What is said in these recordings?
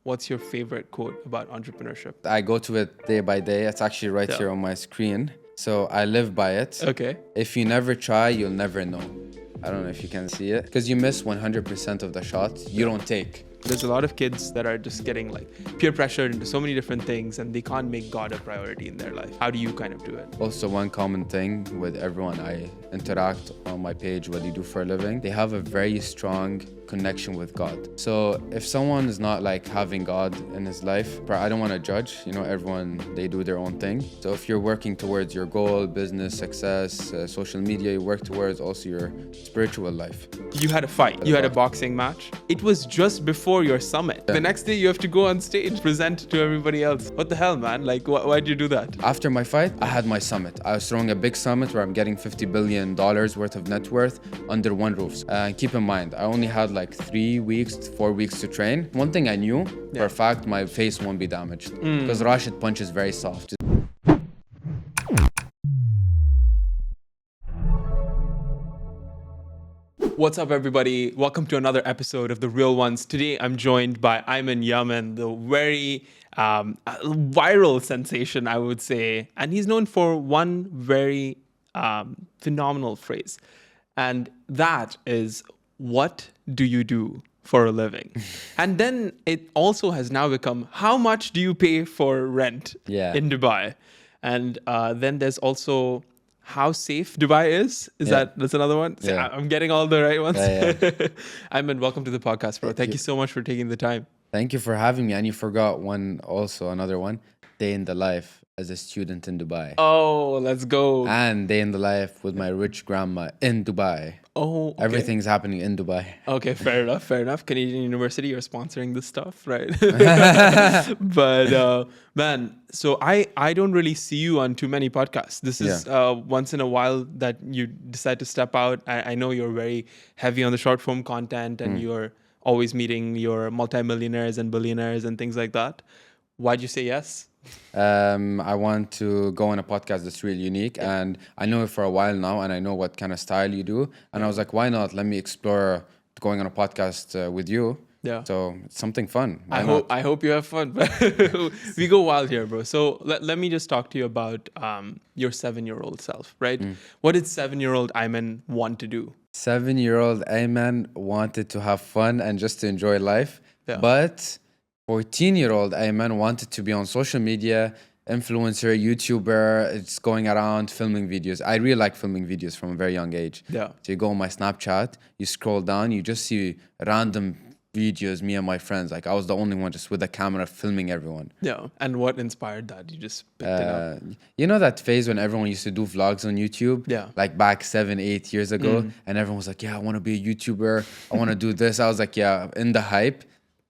what's your favorite quote about entrepreneurship? I go to it day by day. It's actually right Yeah. here on my screen. So I live by it. Okay. If you never try, you'll never know. I don't know if you can see it. Because you miss 100% of the shots you don't take. There's a lot of kids that are just getting like peer pressured into so many different things and they can't make God a priority in their life. How do you kind of do it? Also, one common thing with everyone I interact on my page, what you do for a living, they have a very strong connection with God. So if someone is not like having God in his life, I don't want to judge, everyone, they do their own thing. So if you're working towards your goal, business, success, social media, you work towards also your spiritual life. You had a fight. You had a boxing match. It was just before your summit. Yeah. The next day you have to go on stage, present to everybody else. What the hell, man? Like, why'd you do that? After my fight, I had my summit. I was throwing a big summit where I'm getting $50 billion worth of net worth under one roof. Keep in mind, I only had like 4 weeks to train. One thing I knew for a fact, my face won't be damaged because Rashid punch is very soft. What's up, everybody? Welcome to another episode of The Real Ones. Today, I'm joined by Ayman Yaman, the very viral sensation, I would say. And he's known for one very phenomenal phrase. And that is, what do you do for a living? And then it also has now become, how much do you pay for rent in Dubai? And then there's also, how safe Dubai is. That's another one? So I'm getting all the right ones. Ayman, welcome to the podcast, bro. Thank you so much for taking the time. Thank you for having me. And you forgot another one, day in the life as a student in Dubai. Oh, let's go. And day in the life with my rich grandma in Dubai. Oh, okay. Everything's happening in Dubai. Okay, fair enough. Canadian University, you're sponsoring this stuff, right? But man, so I don't really see you on too many podcasts. This is once in a while that you decide to step out. I know you're very heavy on the short form content and you're always meeting your multimillionaires and billionaires and things like that. Why'd you say yes? I want to go on a podcast that's really unique, and I know it for a while now, and I know what kind of style you do, and I was like, why not? Let me explore going on a podcast with you. Yeah. So it's something fun. I hope you have fun. We go wild here, bro. So let me just talk to you about your 7-year-old self, right? What did 7-year-old Ayman want to do? 7-year-old Ayman wanted to have fun and just to enjoy life, but 14-year-old Ayman wanted to be on social media, influencer, YouTuber. It's going around filming videos. I really like filming videos from a very young age. Yeah. So you go on my Snapchat, you scroll down, you just see random videos, me and my friends. Like I was the only one just with a camera filming everyone. Yeah. And what inspired that? You just picked it up. You know that phase when everyone used to do vlogs on YouTube? Yeah. Like back 7-8 years ago. And everyone was like, yeah, I want to be a YouTuber. I want to do this. I was like, yeah, in the hype.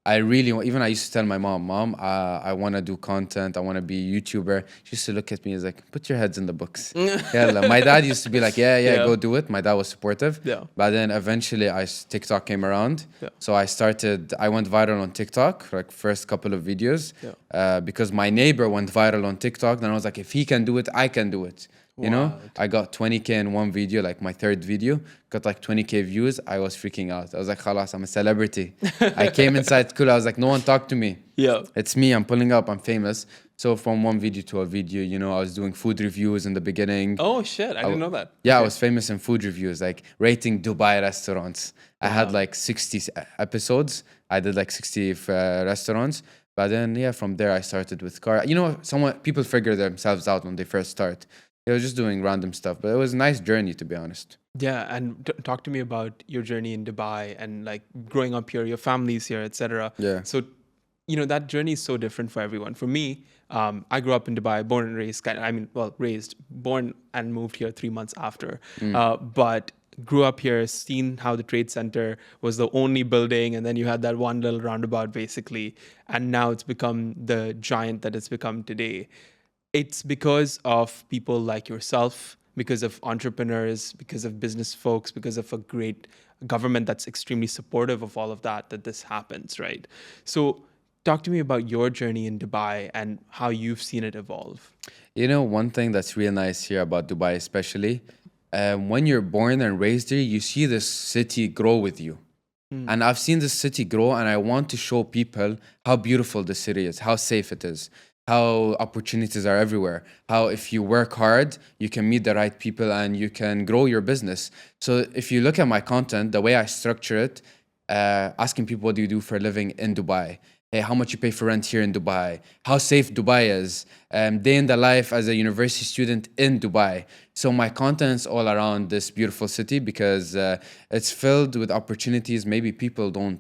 I used to tell my mom, I want to do content. I want to be a YouTuber. She used to look at me as like, put your heads in the books. My dad used to be like, go do it. My dad was supportive. Yeah. But then eventually TikTok came around. Yeah. So I went viral on TikTok, like first couple of videos, because my neighbor went viral on TikTok. Then I was like, if he can do it, I can do it. You know, I got 20K in one video, like my third video, got like 20K views. I was freaking out. I was like, khalas, I'm a celebrity. I came inside school. I was like, no one talk to me. Yeah. It's me. I'm pulling up. I'm famous. So from one video to a video, I was doing food reviews in the beginning. Oh, shit. I didn't know that. Yeah, I was famous in food reviews, like rating Dubai restaurants. I had like 60 episodes. I did like 60 restaurants. But then, from there, I started with car. People figure themselves out when they first start. I was just doing random stuff, but it was a nice journey, to be honest. Yeah, and talk to me about your journey in Dubai and like growing up here, your family's here, etc. Yeah. So, that journey is so different for everyone. For me, I grew up in Dubai, born and raised, born and moved here 3 months after. But grew up here, seen how the Trade Center was the only building, and then you had that one little roundabout, basically. And now it's become the giant that it's become today. It's because of people like yourself, because of entrepreneurs, because of business folks, because of a great government that's extremely supportive of all of that this happens, right? So talk to me about your journey in Dubai and how you've seen it evolve. One thing that's real nice here about Dubai especially, when you're born and raised here, you see this city grow with you. And I've seen this city grow, and I want to show people how beautiful the city is, how safe it is, how opportunities are everywhere, how if you work hard, you can meet the right people and you can grow your business. So if you look at my content, the way I structure it, asking people, what do you do for a living in Dubai? Hey, how much you pay for rent here in Dubai? How safe Dubai is? Day in the life as a university student in Dubai. So my content's all around this beautiful city because it's filled with opportunities maybe people don't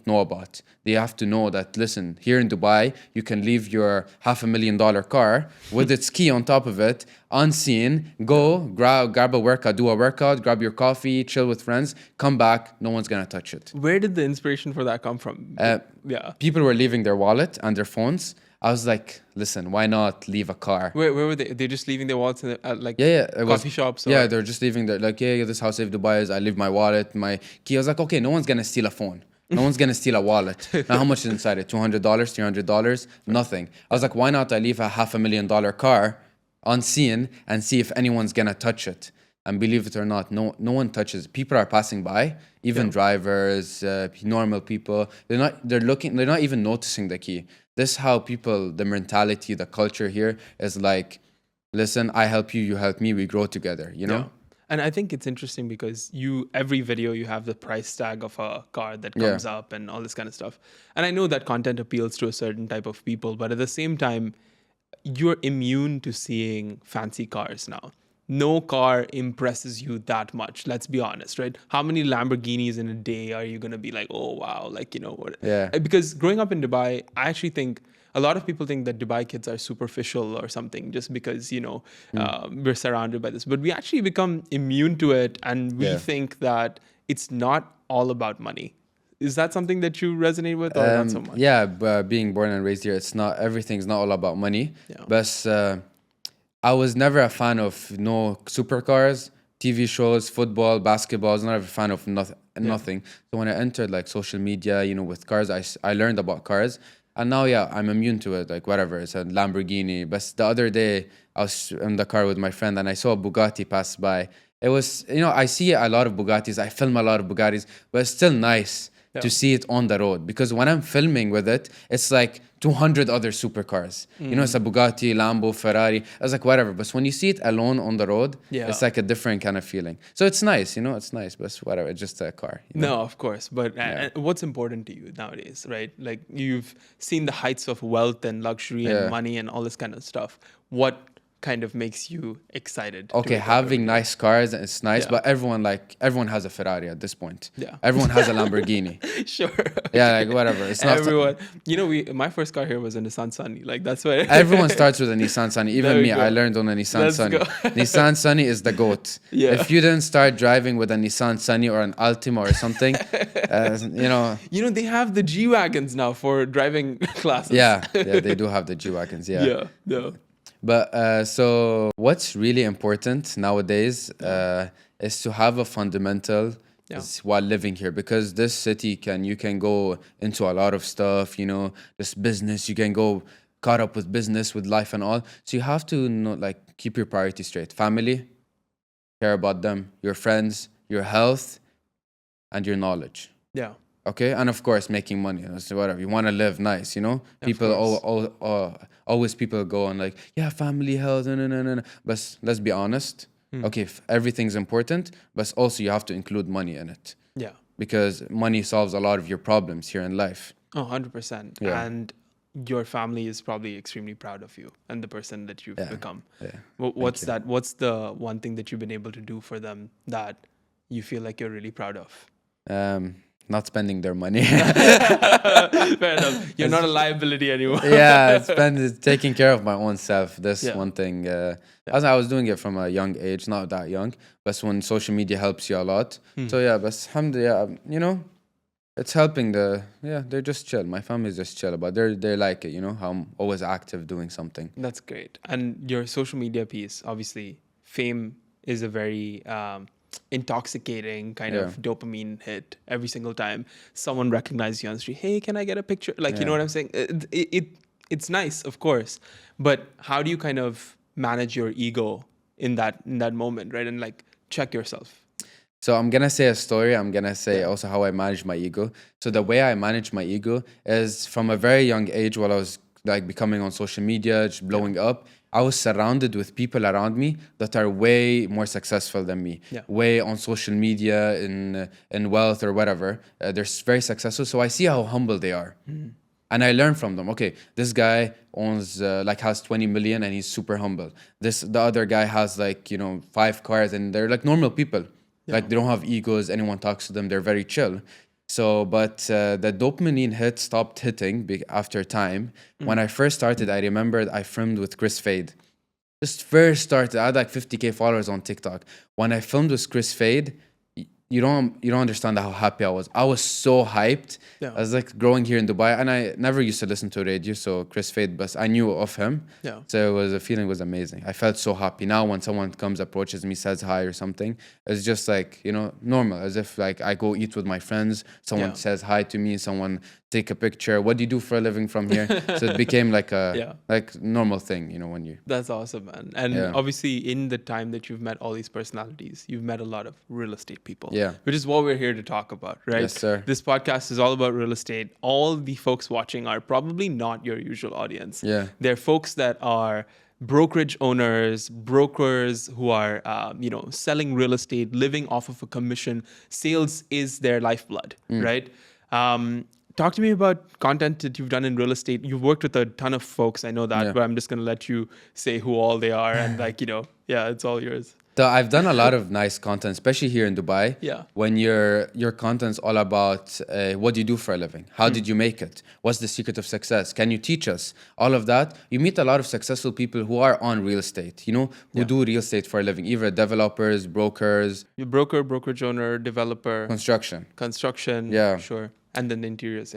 know about. They have to know that, listen, here in Dubai, you can leave your $500,000 car with its key on top of it, unseen, go, grab a workout, do a workout, grab your coffee, chill with friends, come back, no one's gonna touch it. Where did the inspiration for that come from? Yeah. People were leaving their wallet and their phones. I was like, listen, why not leave a car? Where were they? They're just leaving their wallets at like It was, coffee shops? Yeah, they're just leaving their, like, yeah, this is how safe Dubai is. I leave my wallet, my key. I was like, okay, no one's gonna steal a phone. No one's gonna steal a wallet. Now, how much is inside it? $200, $300? Nothing. I was like, why not I leave a $500,000 car unseen and see if anyone's gonna touch it? And believe it or not, no one touches. People are passing by, even drivers, normal people. They're not even noticing the key. This is how people, the mentality, the culture here is like, listen, I help you, you help me, we grow together, you know? Yeah. And I think it's interesting because every video you have the price tag of a car that comes up and all this kind of stuff. And I know that content appeals to a certain type of people, but at the same time, you're immune to seeing fancy cars now. No car impresses you that much. Let's be honest, right? How many Lamborghinis in a day are you going to be like, oh, wow, like, you know what? Yeah. Because growing up in Dubai, I actually think a lot of people think that Dubai kids are superficial or something just because, you know, we're surrounded by this. But we actually become immune to it. And we think that it's not all about money. Is that something that you resonate with or not so much? Yeah, being born and raised here, everything's not all about money. Yeah. But I was never a fan of no supercars, TV shows, football, basketball. I was never a fan of nothing. So when I entered like social media, you know, with cars, I learned about cars. And now, I'm immune to it. Like whatever, it's a Lamborghini. But the other day, I was in the car with my friend and I saw a Bugatti pass by. It was, you know, I see a lot of Bugattis. I film a lot of Bugattis, but it's still nice to see it on the road because when I'm filming with it, it's like 200 other supercars. You know, it's a Bugatti, Lambo, Ferrari. I was like, whatever. But when you see it alone on the road, it's like a different kind of feeling. So it's nice, you know, it's nice, but whatever. It's just a car. You know? No, of course. But what's important to you nowadays, right? Like you've seen the heights of wealth and luxury and money and all this kind of stuff. What kind of makes you excited? Okay, having nice cars, it's nice, but everyone has a Ferrari at this point. Yeah. Everyone has a Lamborghini. Sure. Yeah, like whatever. It's not everyone. You know, my first car here was a Nissan Sunny. Like that's why everyone starts with a Nissan Sunny. Even me, I learned on a Nissan Sunny. Nissan Sunny is the GOAT. Yeah. If you didn't start driving with a Nissan Sunny or an Altima or something, you know. You know, they have the G-Wagons now for driving classes. Yeah, they do have the G-Wagons, Yeah. But so what's really important nowadays is to have a fundamental while living here, because this city you can go into a lot of stuff, you know, this business, you can go caught up with business, with life and all. So you have to like keep your priorities straight. Family, care about them, your friends, your health, and your knowledge. Yeah. Okay, and of course making money. So whatever you want to live nice, you know. People always people go on like, yeah, family, health, no. But let's be honest. Okay, everything's important, but also you have to include money in it. Yeah. Because money solves a lot of your problems here in life. Oh, 100%. Yeah. And your family is probably extremely proud of you and the person that you've become. Yeah. What's the one thing that you've been able to do for them that you feel like you're really proud of? Not spending their money. Fair enough. You're not a liability anymore. Taking care of my own self. That's one thing. As I was doing it from a young age, not that young, but when social media helps you a lot. So but alhamdulillah, you know, it's helping they're just chill. My family's just chill, but they like it, you know, how I'm always active doing something. That's great. And your social media piece, obviously, fame is a very intoxicating kind of dopamine hit every single time someone recognizes you on the street. Hey, can I get a picture? Like, you know what I'm saying? It's nice, of course, but how do you kind of manage your ego in that moment, right? And like check yourself. So I'm gonna say a story. I'm gonna say also how I manage my ego. So the way I manage my ego is from a very young age, while I was like becoming on social media, just blowing up. I was surrounded with people around me that are way more successful than me, way on social media in wealth or whatever. Very successful. So I see how humble they are. And I learn from them. Okay, this guy owns has 20 million and he's super humble. The other guy has 5 cars and they're like normal people. Like they don't have egos. Anyone talks to them, they're very chill. So, but the dopamine hit stopped hitting after time. When I first started, I remembered I filmed with Chris Fade. Just first started, I had like 50K followers on TikTok. When I filmed with Chris Fade, you don't understand how happy I was. I was so hyped. I was like growing here in Dubai, and I never used to listen to radio, so Chris Fade, but I knew of him. So the feeling was amazing. I felt so happy. Now when someone comes, approaches me, says hi or something, it's just like, normal, as if like I go eat with my friends, someone says hi to me, someone take a picture. What do you do for a living from here? So it became like a normal thing, when you. That's awesome, man. And obviously in the time that you've met all these personalities, you've met a lot of real estate people. Which is what we're here to talk about, right? Yes, sir. This podcast is all about real estate. All the folks watching are probably not your usual audience. They're folks that are brokerage owners, brokers who are, selling real estate, living off of a commission. Sales is their lifeblood, right? Talk to me about content that you've done in real estate. You've worked with a ton of folks. I know that, but I'm just going to let you say who all they are and it's all yours. So I've done a lot of nice content, especially here in Dubai. When your content's all about what do you do for a living? How did you make it? What's the secret of success? Can you teach us? All of that. You meet a lot of successful people who are on real estate, who do real estate for a living, either developers, brokers. You're brokerage owner, developer. Construction. Sure. And then the interiors,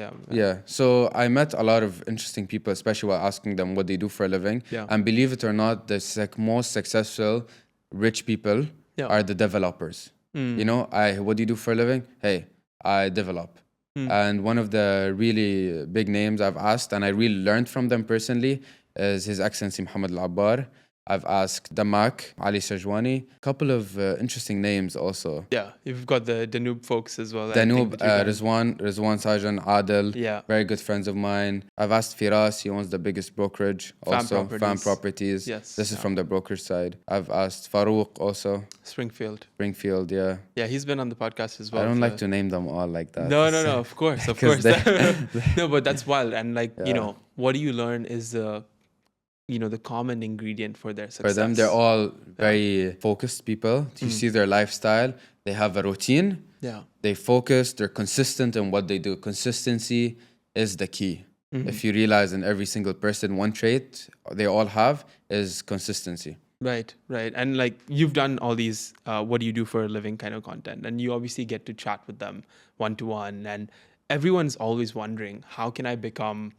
So I met a lot of interesting people, especially while asking them what they do for a living. And believe it or not, the most successful rich people are the developers. What do you do for a living? Hey, I develop. And one of the really big names I've asked, and I really learned from them personally, is His Excellency Muhammad Al-Abbar. I've asked Damak, Ali Sajwani, a couple of interesting names also. You've got the Danube folks as well. Danube, Rizwan Sajan, Adil, very good friends of mine. I've asked Firas, he owns the biggest brokerage, also Fan Properties. This is from the brokerage side. I've asked Farouk also. Springfield, yeah. He's been on the podcast as well. I don't like to name them all like that. No, of course. No, but that's wild. And what do you learn is the common ingredient for their success. For them, they're all very focused people. You see their lifestyle. They have a routine. They focus. They're consistent in what they do. Consistency is the key. If you realize in every single person, one trait they all have is consistency. Right. And you've done all these what do you do for a living kind of content, and you obviously get to chat with them one-to-one, and everyone's always wondering, how can I become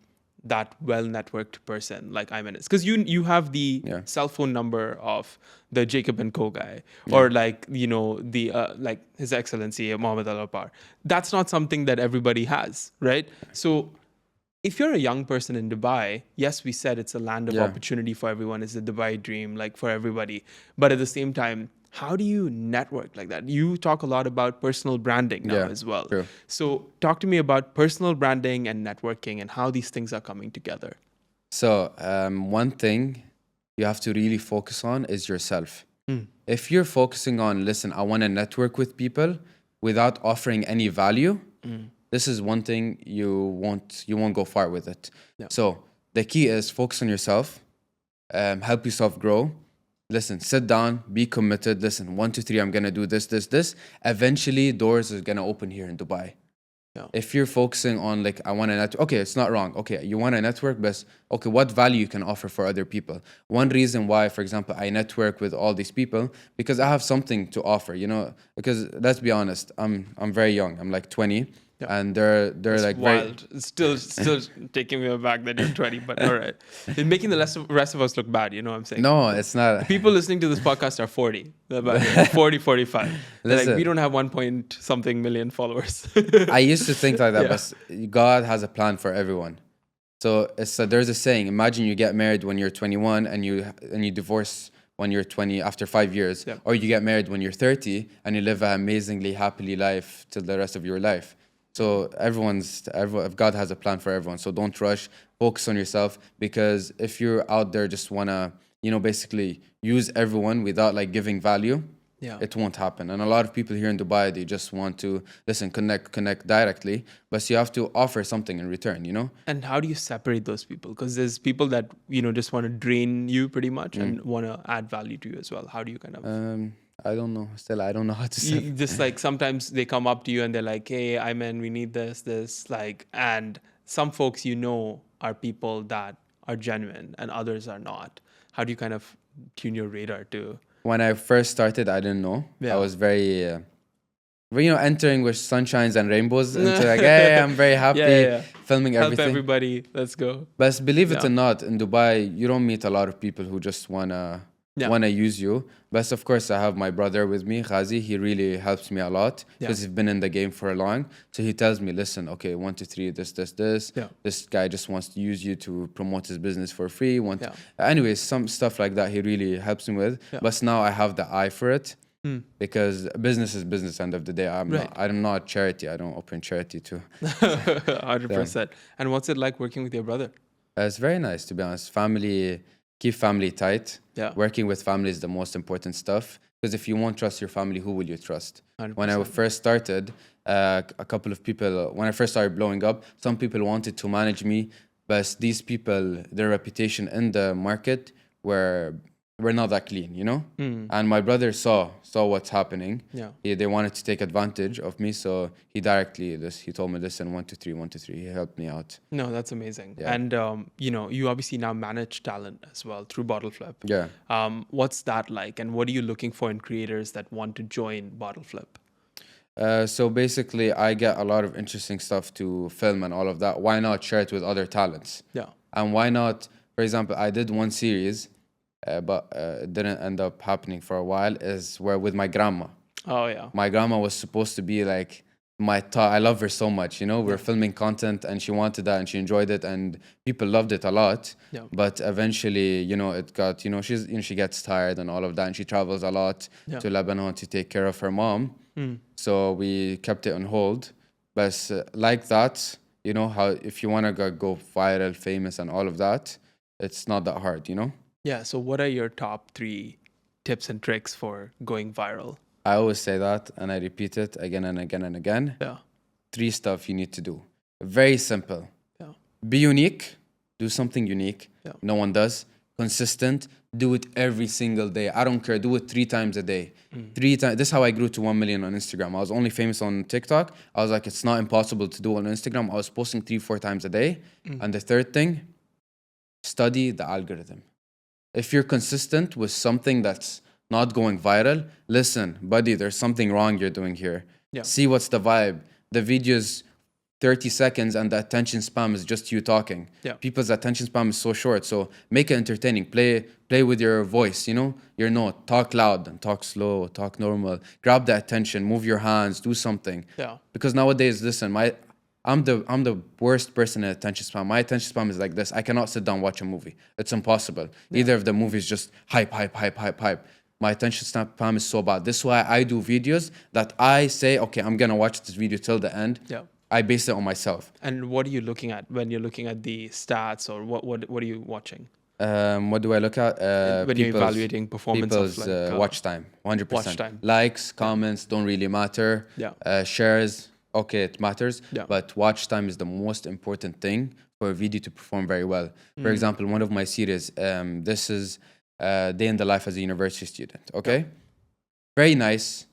that well-networked person like Ayman is? Because you have the cell phone number of the Jacob & Co guy, or the His Excellency Mohammed Al-Abbar. That's not something that everybody has, right? So if you're a young person in Dubai, yes, we said it's a land of opportunity for everyone. It's the Dubai dream, for everybody. But at the same time, how do you network like that? You talk a lot about personal branding now as well. True. So talk to me about personal branding and networking and how these things are coming together. So one thing you have to really focus on is yourself. If you're focusing on, listen, I want to network with people without offering any value, this is one thing you won't go far with it. So the key is focus on yourself, help yourself grow. Listen, sit down, be committed. Listen, 1, 2, 3, I'm going to do this. Eventually, doors are going to open here in Dubai. If you're focusing on I want to network, okay, it's not wrong. Okay, you want to network, but okay, what value you can offer for other people? One reason why, for example, I network with all these people, because I have something to offer, because let's be honest, I'm very young. I'm 20. And they're it's wild. It's still taking me aback that you're 20, but all right. It's making the rest of us look bad, you know what I'm saying? No, it's not. The people listening to this podcast are 40. They're about 40, 45. Listen, we don't have 1-point-something million followers. I used to think like that, but God has a plan for everyone. So there's a saying, imagine you get married when you're 21 and you divorce when you're 20 after 5 years, Yeah. or you get married when you're 30 and you live an amazingly happily life till the rest of your life. So God has a plan for everyone. So don't rush, focus on yourself, because if you're out there just wanna, basically use everyone without like giving value, Yeah. it won't happen. And a lot of people here in Dubai, they just want to connect directly, but you have to offer something in return. And how do you separate those people? Because there's people that, just want to drain you pretty much and want to add value to you as well. How do you kind of... I don't know. Still, I don't know how to say. You just like sometimes they come up to you and they're like, hey, Ayman, we need this, like, and some folks, are people that are genuine and others are not. How do you kind of tune your radar to... When I first started, I didn't know. Yeah. I was very, entering with sunshines and rainbows into like, hey, I'm very happy, filming everything. Help everybody, let's go. But believe it or not, in Dubai, you don't meet a lot of people who just wanna use you. But of course, I have my brother with me, Ghazi. He really helps me a lot because he's been in the game for long. So he tells me, listen, okay, 1, 2, 3, this. Yeah. This guy just wants to use you to promote his business for free. Anyways, some stuff like that he really helps me with. Yeah. But now I have the eye for it. Because business is business. End of the day, I'm not charity. I don't open charity too. 100%. And what's it like working with your brother? It's very nice, to be honest. Keep family tight. Yeah. Working with family is the most important stuff. Because if you won't trust your family, who will you trust? 100%. When I first started, a couple of people, when I first started blowing up, some people wanted to manage me, but these people, their reputation in the market were not that clean, And my brother saw what's happening. Yeah. They wanted to take advantage of me, so he told me, listen, 1, 2, 3, 1, 2, 3. He helped me out. No, that's amazing. Yeah. And you obviously now manage talent as well through Bottle Flip. Yeah. What's that like, and what are you looking for in creators that want to join Bottle Flip? So basically, I get a lot of interesting stuff to film and all of that. Why not share it with other talents? Yeah. And why not, for example, I did one series, but it didn't end up happening for a while, is where with my grandma. Oh, yeah. My grandma was supposed to be like my top. I love her so much, We're filming content and she wanted that and she enjoyed it and people loved it a lot. Yeah. But eventually, it got, she gets tired and all of that and she travels a lot to Lebanon to take care of her mom. So we kept it on hold. But like that, how if you want to go viral, famous and all of that, it's not that hard, Yeah. So what are your top 3 tips and tricks for going viral? I always say that and I repeat it again and again and again. Yeah. 3 stuff you need to do. Very simple. Yeah. Be unique. Do something unique. Yeah. No one does. Consistent. Do it every single day. I don't care. Do it 3 times a day. 3 times. This is how I grew to 1 million on Instagram. I was only famous on TikTok. I was like, it's not impossible to do on Instagram. I was posting 3-4 times a day. And the third thing, study the algorithm. If you're consistent with something that's not going viral, listen, buddy, there's something wrong you're doing here. Yeah. See what's the vibe. The video's 30 seconds and the attention span is just you talking. Yeah. People's attention span is so short, so make it entertaining. Play with your voice, your note. Talk loud and talk slow, talk normal. Grab the attention, move your hands, do something. Yeah. Because nowadays, listen, I'm the worst person in attention span. My attention span is like this. I cannot sit down and watch a movie. It's impossible. Yeah. Either if the movie is just hype. My attention span is so bad. This is why I do videos that I say, okay, I'm gonna watch this video till the end. Yeah. I base it on myself. And what are you looking at when you're looking at the stats, or what are you watching? What do I look at? When you're evaluating performance people's of like, watch time, 100%. Watch time. Likes, comments don't really matter. Yeah. Shares, okay, it matters. Yeah. But watch time is the most important thing for a video to perform very well. For example, one of my series, this is Day in the Life as a University Student. Okay, yeah. Very nice.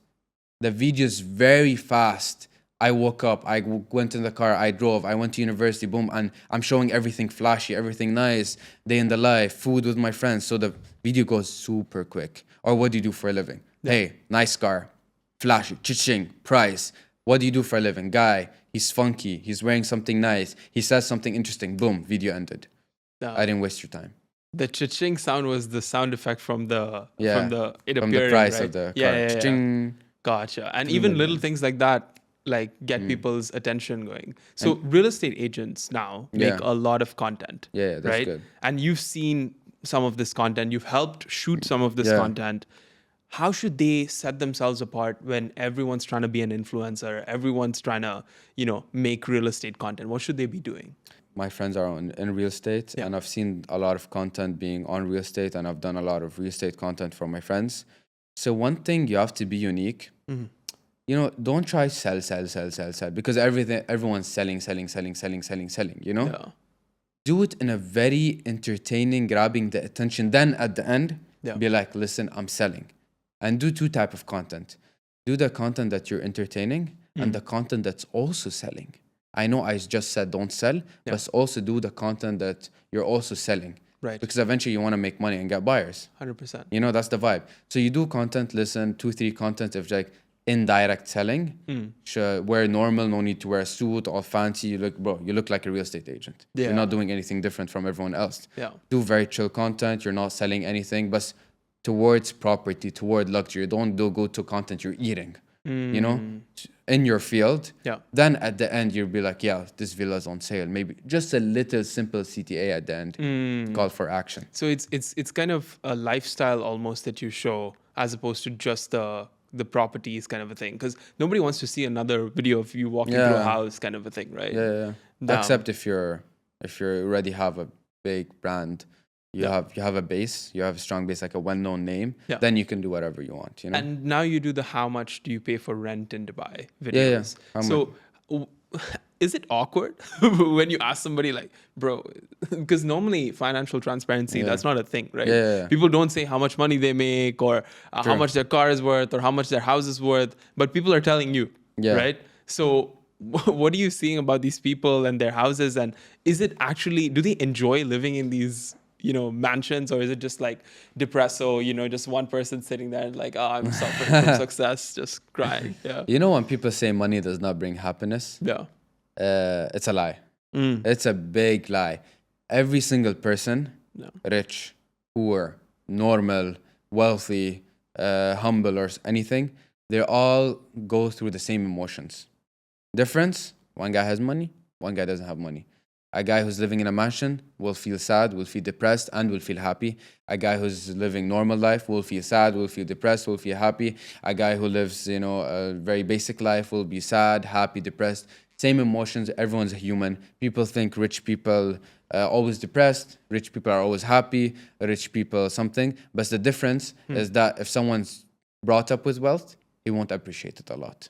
The video is very fast. I woke up, I went in the car, I drove, I went to university, boom, and I'm showing everything flashy, everything nice, day in the life, food with my friends. So the video goes super quick. Or what do you do for a living? Yeah. Hey, nice car, flashy, cha-ching, price. What do you do for a living? Guy, he's funky, he's wearing something nice, he says something interesting, boom, video ended. I didn't waste your time. The cha-ching sound was the sound effect from the price, right? Of the car. Yeah. Gotcha. And even little things like that like get people's attention going. So real estate agents now make a lot of content. Yeah, that's right? good. And you've seen some of this content. You've helped shoot some of this Yeah. content. How should they set themselves apart when everyone's trying to be an influencer? Everyone's trying to, make real estate content. What should they be doing? My friends are in real estate, Yeah. and I've seen a lot of content being on real estate, and I've done a lot of real estate content for my friends. So one thing, you have to be unique. Don't try sell, because everyone's selling. Yeah. Do it in a very entertaining, grabbing the attention. Then at the end, Yeah. be like, listen, I'm selling. And do two type of content. Do the content that you're entertaining and the content that's also selling. I know I just said don't sell, but also do the content that you're also selling. Right. Because eventually you want to make money and get buyers. 100%. That's the vibe. So you do content, listen, 2-3 content of like indirect selling, wear normal, no need to wear a suit, all fancy. You look like a real estate agent. Yeah. You're not doing anything different from everyone else. Yeah. Do very chill content. You're not selling anything, but towards property, toward luxury. Don't go to content you're eating, in your field. Yeah. Then at the end, you'll be like, yeah, this villa's on sale. Maybe just a little simple CTA at the end. Call for action. So it's kind of a lifestyle almost that you show, as opposed to just the properties kind of a thing. Because nobody wants to see another video of you walking through a house kind of a thing, right? Yeah. Except if you already have a big brand, you have a base, you have a strong base, like a well-known name, then you can do whatever you want, And now you do the how much do you pay for rent in Dubai videos. Yeah. So is it awkward when you ask somebody like, bro, because normally financial transparency, that's not a thing, right? Yeah. People don't say how much money they make or how much their car is worth or how much their house is worth, but people are telling you, right? So what are you seeing about these people and their houses? And is it actually, do they enjoy living in these mansions, or is it just like depresso, just one person sitting there and like, I'm suffering from success, just crying? Yeah. When people say money does not bring happiness, it's a lie. It's a big lie. Every single person, rich, poor, normal, wealthy, humble, or anything, they all go through the same emotions. Difference, one guy has money, one guy doesn't have money. A guy who's living in a mansion will feel sad, will feel depressed, and will feel happy. A guy who's living normal life will feel sad, will feel depressed, will feel happy. A guy who lives, a very basic life will be sad, happy, depressed. Same emotions. Everyone's a human. People think rich people always depressed, rich people are always happy, rich people something. But the difference is that if someone's brought up with wealth, he won't appreciate it a lot.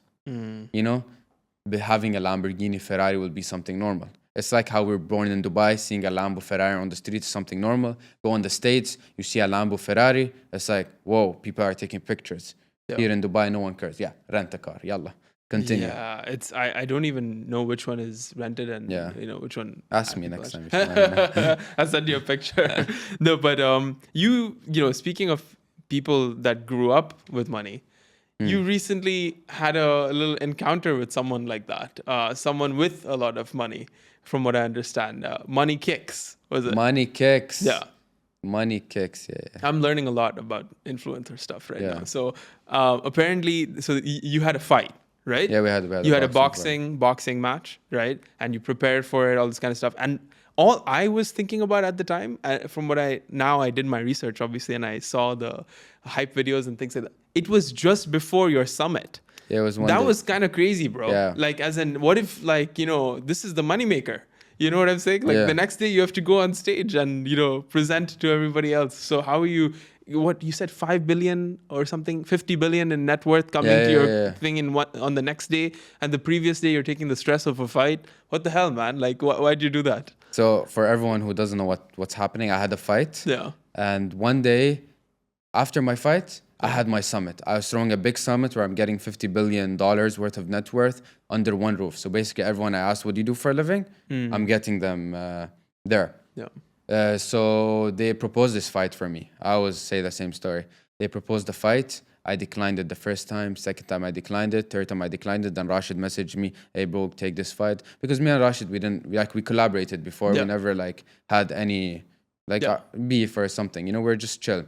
But having a Lamborghini, Ferrari will be something normal. It's like how we're born in Dubai, seeing a Lambo Ferrari on the street is something normal. Go in the States, you see a Lambo Ferrari, it's like, whoa, people are taking pictures. Here in Dubai, no one cares. Yeah, rent a car, yalla. Continue. Yeah, I don't even know which one is rented and which one. Ask me next time. If you want. I'll send you a picture. No, but speaking of people that grew up with money, you recently had a little encounter with someone like that. Someone with a lot of money, from what I understand. Money Kicks, was it? Money Kicks. Yeah. Money Kicks, yeah. I'm learning a lot about influencer stuff right now. So apparently, you had a fight, right? Yeah, we had You had a boxing match, right? And you prepared for it, all this kind of stuff. And all I was thinking about at the time, from what I did my research, obviously, and I saw the hype videos and things like that. It was just before your summit. Yeah, it was one That day. was kind of crazy, bro. Yeah. Like, as in, what if, like, this is the moneymaker? You know what I'm saying? Like, the next day you have to go on stage and, present to everybody else. So how are you, what you said, 5 billion or something, 50 billion in net worth coming to your thing on the next day, and the previous day you're taking the stress of a fight? What the hell, man? Like, why'd you do that? So for everyone who doesn't know what's happening, I had a fight. Yeah. And one day after my fight, I had my summit. I was throwing a big summit where I'm getting $50 billion worth of net worth under one roof. So basically everyone I asked, what do you do for a living? I'm getting them there. Yeah. So they proposed this fight for me. I always say the same story. They proposed the fight. I declined it the first time. Second time I declined it. Third time I declined it. Then Rashid messaged me, hey bro, take this fight. Because me and Rashid, we collaborated before. We never had any beef or something. We're just chill.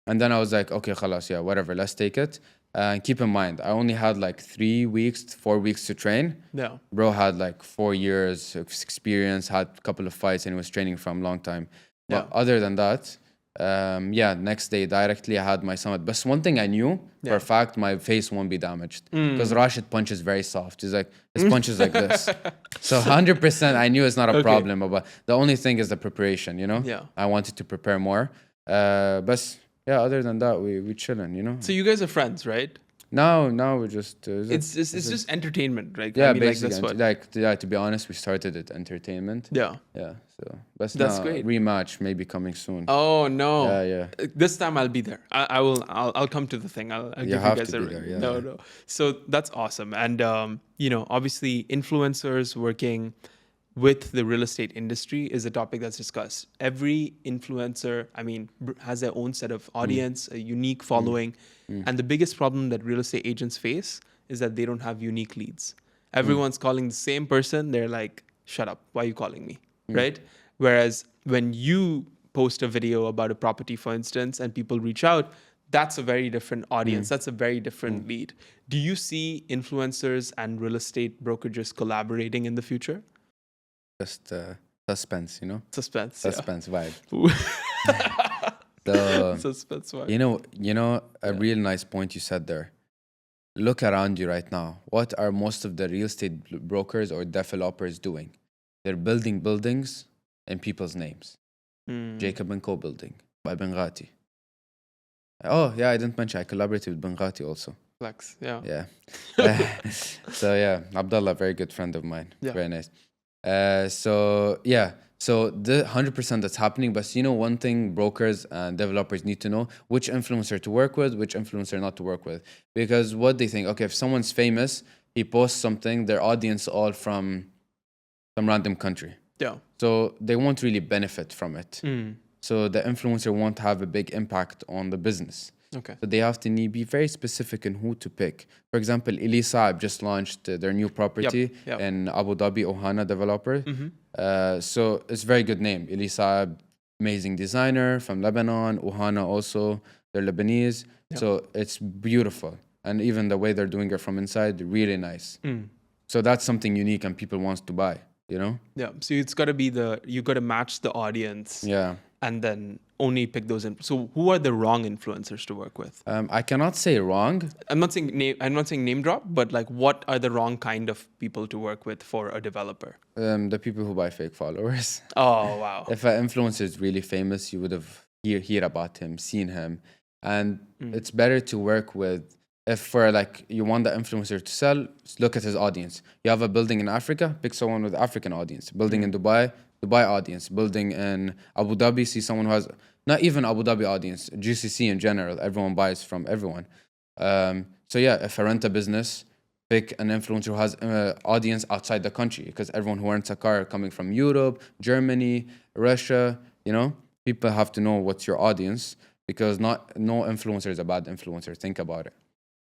And then I was like, okay, khalas, yeah, whatever, let's take it. And keep in mind, I only had 4 weeks to train. Yeah. Bro had 4 years of experience, had a couple of fights, and was training for a long time. But Yeah. other than that, next day directly I had my summit. But one thing I knew for a fact, my face won't be damaged because Rashid punch is very soft. He's like his punch is like this. So 100% I knew it's not a problem. But the only thing is the preparation. Yeah. I wanted to prepare more. But yeah, other than that, we chilling. So you guys are friends, right? Now we're just. It's just entertainment, right? Yeah, I mean, like basically, that's what. to be honest, we started it entertainment. Yeah. Yeah, so but That's now great. rematch maybe coming soon. Oh no. Yeah. This time I'll be there. I will. I'll come to the thing. I'll give you have guys to a be ring. there, yeah. No. So that's awesome. And obviously, influencers working with the real estate industry is a topic that's discussed. Every influencer, I mean, has their own set of audience, a unique following, and the biggest problem that real estate agents face is that they don't have unique leads. Everyone's calling the same person. They're like, "Shut up! Why are you calling me?" Right? Whereas when you post a video about a property, for instance, and people reach out, that's a very different audience. That's a very different lead. Do you see influencers and real estate brokerages collaborating in the future? Just suspense, Suspense. suspense vibe. Yeah. So Suspense. Vibe. a real nice point you said there. Look around you right now. What are most of the real estate brokers or developers doing? They're building buildings in people's names. Jacob & Co building by Bengati. Oh yeah, I didn't mention I collaborated with Bengati also. Flex. Yeah. Yeah. So yeah, Abdullah, very good friend of mine. Yeah. Very nice. So the 100% that's happening, but one thing brokers and developers need to know which influencer to work with, which influencer not to work with, because what they think, okay, if someone's famous, he posts something, their audience all from some random country, Yeah. so they won't really benefit from it. So the influencer won't have a big impact on the business. Okay. So they have to be very specific in who to pick. For example, Elisa just launched their new property Yep. in Abu Dhabi, Ohana developer. So it's a very good name. Elisa, amazing designer from Lebanon. Ohana also, they're Lebanese. So it's beautiful. And even the way they're doing it from inside, really nice. So that's something unique and people want to buy, Yeah. So it's got to be you got to match the audience. Yeah. And then only pick those in. So who are the wrong influencers to work with? I cannot say wrong. I'm not saying name drop, but like what are the wrong kind of people to work with for a developer? The people who buy fake followers. Oh wow. If an influencer is really famous, you would have hear about him, seen him, and it's better to work with. If for like you want the influencer to sell, look at his audience. You have a building in Africa, pick someone with African audience. Building in Dubai audience. Building in Abu Dhabi, see someone who has not even Abu Dhabi audience, GCC in general. Everyone buys from everyone. So yeah, if I rent a business, pick an influencer who has audience outside the country, because everyone who rents a car are coming from Europe, Germany, Russia. People have to know what's your audience, because no influencer is a bad influencer. Think about it.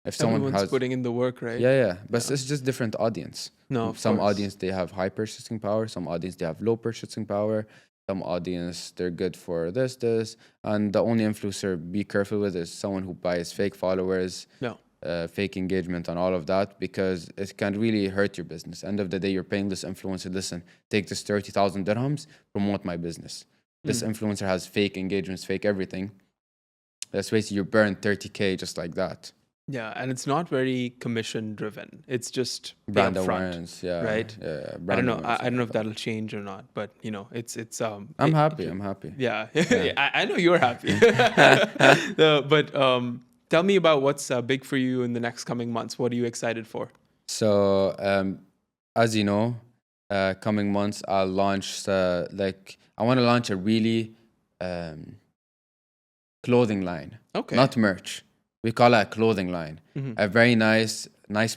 If someone Everyone's putting in the work, right? Yeah, but it's just different audience. No, some audience they have high purchasing power, some audience they have low purchasing power, some audience they're good for this, and the only influencer be careful with is someone who buys fake followers, fake engagement, and all of that, because it can really hurt your business. End of the day, you're paying this influencer. Listen, take this 30,000 dirhams, promote my business. This influencer has fake engagements, fake everything. Let's face it, you burn 30K just like that. Yeah, and it's not very commission driven. It's just brand upfront, awareness, right? Yeah, I don't know. I don't know if that'll change or not, but it's. I'm happy. I'm happy. Yeah, I know you're happy. But tell me about what's big for you in the next coming months. What are you excited for? So, as you know, coming months I'll launch I want to launch a really clothing line. Okay. Not merch. We call it a clothing line. A very nice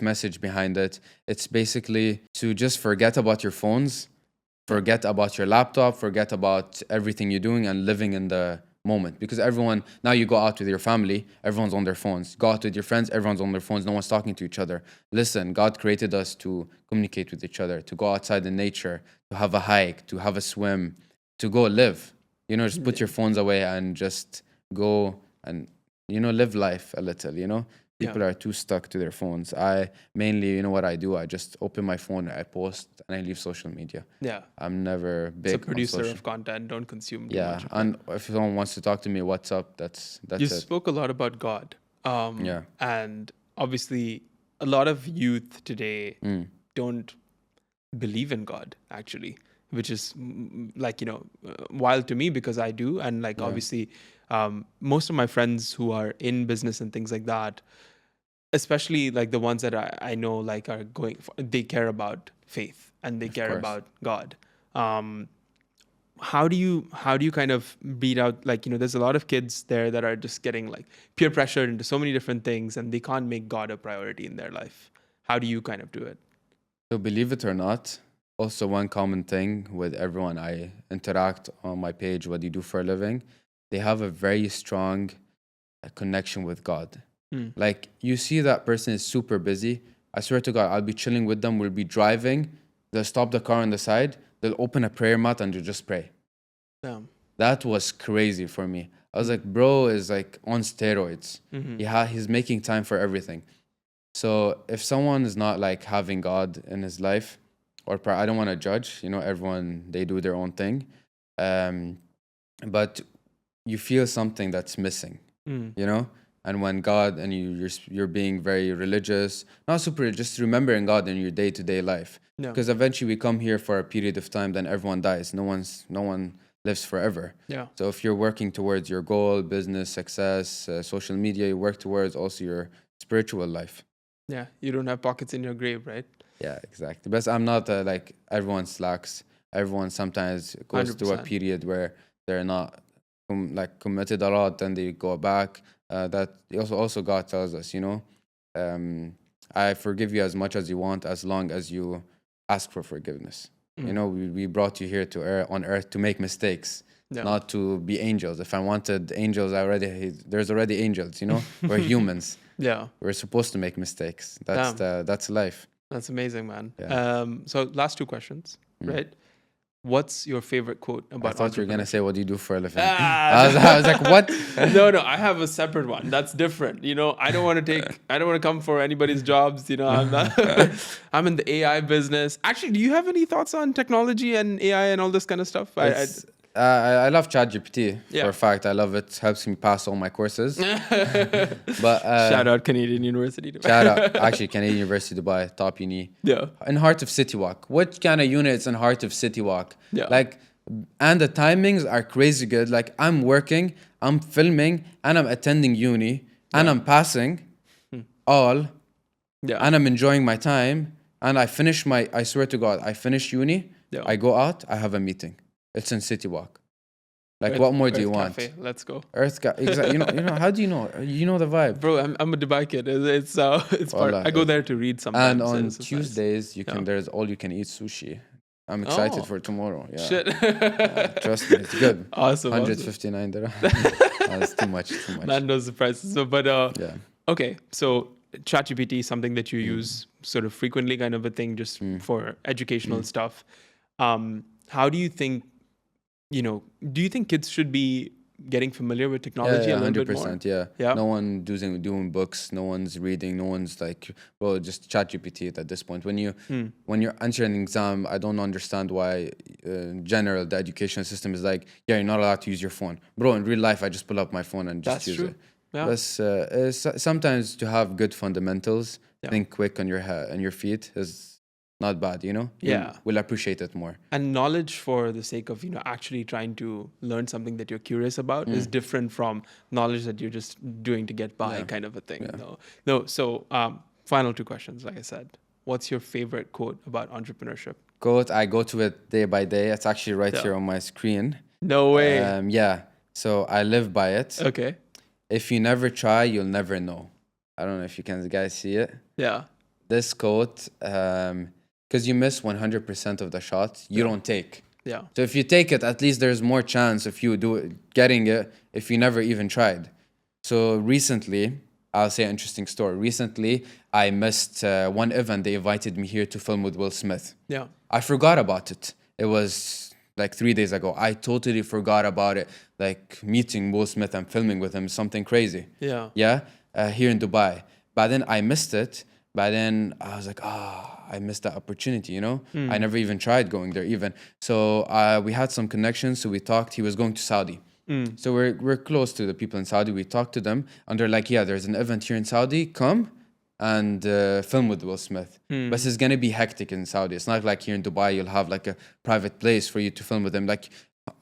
message behind it. It's basically to just forget about your phones, forget about your laptop, forget about everything you're doing, and living in the moment. Because everyone, now you go out with your family, everyone's on their phones. Go out with your friends, everyone's on their phones. No one's talking to each other. Listen, God created us to communicate with each other, to go outside in nature, to have a hike, to have a swim, to go live. Just put your phones away and just go and live life a little, People are too stuck to their phones. I mainly, you know what I do? I just open my phone, I post, and I leave social media. Yeah. I'm never big It's a producer on social. of content. Don't consume too Yeah, much of it. and if someone wants to talk to me, what's up? That's You it. spoke a lot about God. Yeah. And obviously, a lot of youth today don't believe in God, actually, which is like, wild to me because I do. And like, obviously, most of my friends who are in business and things like that, especially like the ones that I know like are going for, they care about faith and they Of care course. about God. How do you kind of beat out, like, there's a lot of kids there that are just getting like peer pressured into so many different things and they can't make God a priority in their life. How do you kind of do it? So believe it or not, also one common thing with everyone I interact on my page, what you do for a living, they have a very strong connection with God. Like you see that person is super busy. I swear to God, I'll be chilling with them. We'll be driving. They'll stop the car on the side. They'll open a prayer mat and they'll just pray. Damn. That was crazy for me. I was like, bro is like on steroids. He's making time for everything. So if someone is not like having God in his life, I don't want to judge, everyone, they do their own thing. But you feel something that's missing, And when God and you're being very religious, not super religious, just remembering God in your day-to-day life. Because eventually we come here for a period of time, then everyone dies. No one lives forever. Yeah. So if you're working towards your goal, business, success, social media, you work towards also your spiritual life. Yeah. You don't have pockets in your grave, right? Yeah, exactly. But I'm not like everyone slacks. Everyone sometimes goes through a 100%. period where they're not committed a lot, then they go back. That also God tells us, I forgive you as much as you want, as long as you ask for forgiveness. We brought you here on earth to make mistakes, not to be angels. If I wanted angels, there's already angels. We're humans. Yeah. We're supposed to make mistakes. That's life. That's amazing, man. Yeah. So last two questions, right? What's your favorite quote about I thought you were gonna entrepreneurship? say, "What do you do for a living?" I was like, "What?" No, I have a separate one. That's different. I don't want to come for anybody's jobs. I'm not, I'm in the AI business. Actually, do you have any thoughts on technology and AI and all this kind of stuff? I love ChatGPT Yeah. for a fact. I love it. Helps me pass all my courses. But shout out Canadian University. shout out, actually, Canadian University Dubai, top uni. Yeah. In heart of City Walk. What kind of units in heart of City Walk? Yeah. And the timings are crazy good. Like I'm working, I'm filming, and I'm attending uni, and I'm passing all, and I'm enjoying my time. And I swear to God, I finish uni, I go out, I have a meeting. It's in City Walk. What more do you want? Cafe. Let's go. Exactly. How do you know? You know the vibe. Bro, I'm a Dubai kid. It's part. I go there to read sometimes. And on It's Tuesdays, nice. there's all you can eat sushi. I'm excited for tomorrow. Yeah. Shit. Trust me, it's good. Awesome. 159 dirham. That's too much. Man knows the prices. So, but yeah. Okay. So ChatGPT is something that you use sort of frequently, kind of a thing, just for educational stuff. How do you think? Do you think kids should be getting familiar with technology a little bit more? 100%. Yeah. No one doing books. No one's reading. No one's like, well, just ChatGPT at this point. When you're answering an exam, I don't understand why general the education system is like, yeah, you're not allowed to use your phone, bro. In real life, I just pull up my phone and just use it. Yeah. But sometimes to have good fundamentals, think quick on your feet is not bad, Yeah. We'll appreciate it more. And knowledge for the sake of, actually trying to learn something that you're curious about is different from knowledge that you're just doing to get by, kind of a thing. Yeah. No. So, final two questions, like I said. What's your favorite quote about entrepreneurship? Quote, I go to it day by day. It's actually right here on my screen. No way. Yeah. So I live by it. Okay. If you never try, you'll never know. I don't know if you guys see it. Yeah. This quote, because you miss 100% of the shots, you don't take. Yeah. So if you take it, at least there's more chance of you getting it if you never even tried. So recently, I'll say an interesting story. Recently, I missed one event. They invited me here to film with Will Smith. Yeah. I forgot about it. It was like 3 days ago. I totally forgot about it. Like meeting Will Smith and filming with him, something crazy. Yeah. Yeah. Here in Dubai. But then I missed it. But then I was like, I missed that opportunity, you know? I never even tried going there even. So we had some connections, so we talked. He was going to Saudi. So we're close to the people in Saudi. We talked to them, and they're like, yeah, there's an event here in Saudi. Come and film with Will Smith. But it's gonna be hectic in Saudi. It's not like here in Dubai, you'll have like a private place for you to film with him. Like,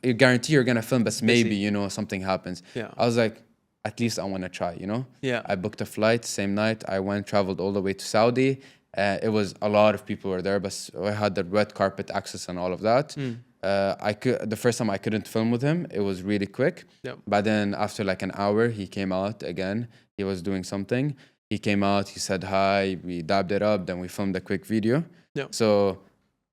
you guarantee you're gonna film, but maybe, you know, something happens. Yeah. I was like, at least I want to try, you know? Yeah. I booked a flight same night. I went, traveled all the way to Saudi. It was a lot of people were there, but I had the red carpet access and all of that. The first time I couldn't film with him, it was really quick. Yep. But then after like an hour, he came out again. He was doing something. He came out, he said hi, we dabbed it up, then we filmed a quick video. Yep. So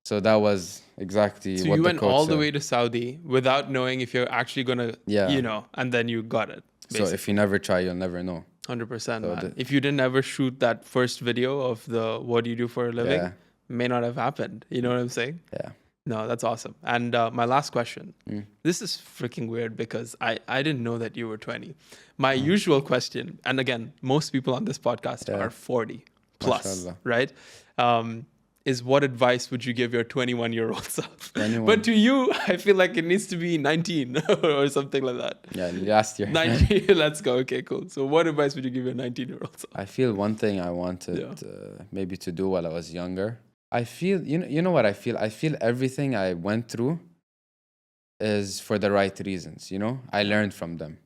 that was exactly So what you the went coach all the said. way to Saudi without knowing if you're actually gonna, Yeah. you know, and then you got it. Basically. So if you never try, you'll never know. 100%, So man. If you didn't ever shoot that first video of the what do you do for a living, Yeah. may not have happened. You know what I'm saying? Yeah. No, that's awesome. And my last question. This is freaking weird because I didn't know that you were 20. My usual question, and again, most people on this podcast are 40 plus, Mashallah. right? Is what advice would you give your 21-year-old self? 21. But to you, I feel like it needs to be 19 or something like that. Yeah, last year. 19, let's go. Okay, cool. So what advice would you give your 19-year-old self? I feel one thing I wanted maybe to do while I was younger. I feel, you know what I feel? I feel everything I went through is for the right reasons, you know? I learned from them.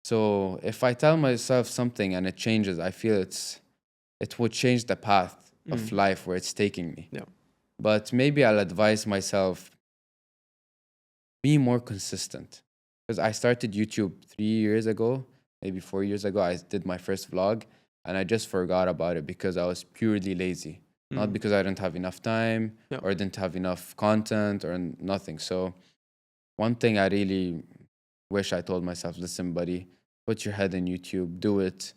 So if I tell myself something and it changes, I feel it would change the path of life where it's taking me. Yeah. But maybe I'll advise myself, be more consistent. Because I started YouTube 3 years ago, maybe 4 years ago. I did my first vlog and I just forgot about it because I was purely lazy. Not because I didn't have enough time or didn't have enough content or nothing. So one thing I really wish I told myself, listen, buddy, put your head in YouTube, do it.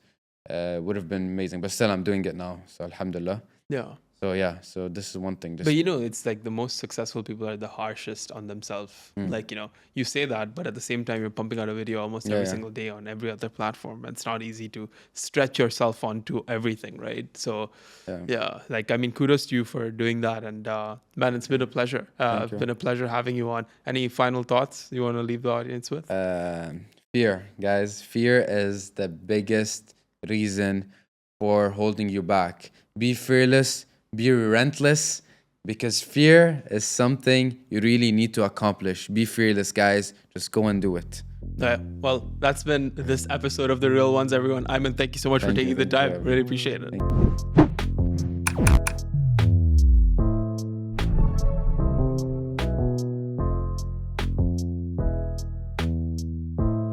Would have been amazing. But still, I'm doing it now. So alhamdulillah. Yeah. So yeah, so this is one thing. But you know, it's like the most successful people are the harshest on themselves. Like, you know, you say that, but at the same time, you're pumping out a video almost every single day on every other platform. It's not easy to stretch yourself onto everything, right? So like, I mean, kudos to you for doing that. And man, it's been a pleasure. It's been a pleasure having you on. Any final thoughts you want to leave the audience with? Fear, guys. Fear is the biggest reason for holding you back. Be fearless. Be relentless, because fear is something you really need to accomplish. Be fearless, guys. Just go and do it. Well, that's been this episode of The Real Ones, everyone. Ayman, thank you so much for taking the time. Really appreciate it.